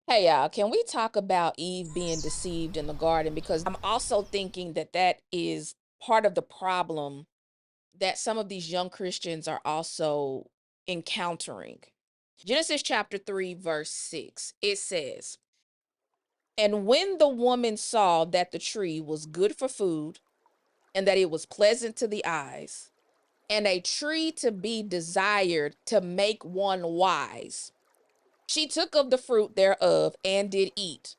Hey, y'all, can we talk about Eve being deceived in the garden? Because I'm also thinking that that is part of the problem that some of these young Christians are also encountering. Genesis chapter 3, verse 6, it says, "And when the woman saw that the tree was good for food, and that it was pleasant to the eyes, and a tree to be desired to make one wise, she took of the fruit thereof and did eat,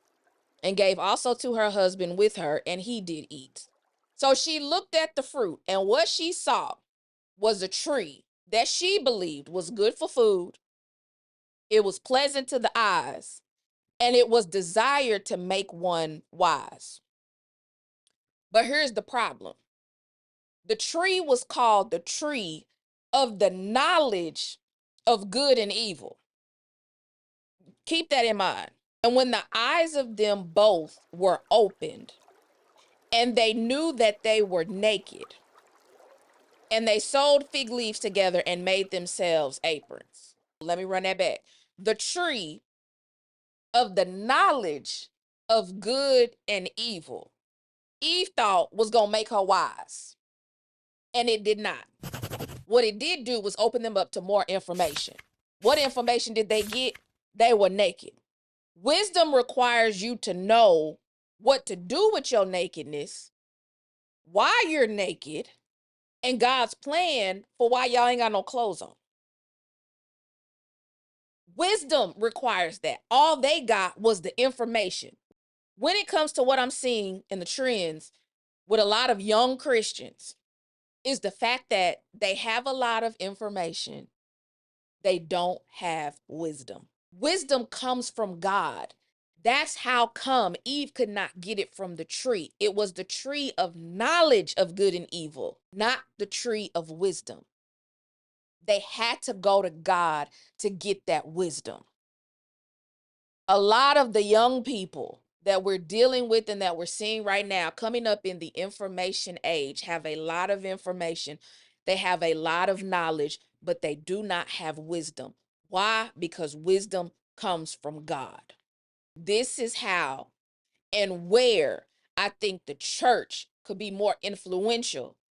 and gave also to her husband with her, and he did eat." So she looked at the fruit, and what she saw was a tree that she believed was good for food. It was pleasant to the eyes, and it was desired to make one wise. But here's the problem: the tree was called the tree of the knowledge of good and evil. Keep that in mind. And when the eyes of them both were opened, and they knew that they were naked, and they sewed fig leaves together and made themselves aprons. Let me run that back. The tree of the knowledge of good and evil, Eve thought was going to make her wise, and it did not. What it did do was open them up to more information. What information did they get? They were naked. Wisdom requires you to know what to do with your nakedness, why you're naked, and God's plan for why y'all ain't got no clothes on. Wisdom requires that. All they got was the information. When it comes to what I'm seeing in the trends with a lot of young Christians, is the fact that they have a lot of information, they don't have wisdom. Wisdom comes from God. That's how come Eve could not get it from the tree. It was the tree of knowledge of good and evil, not the tree of wisdom. They had to go to God to get that wisdom. A lot of the young people that we're dealing with and that we're seeing right now coming up in the information age have a lot of information. They have a lot of knowledge, but they do not have wisdom. Why? Because wisdom comes from God. This is how and where I think the church could be more influential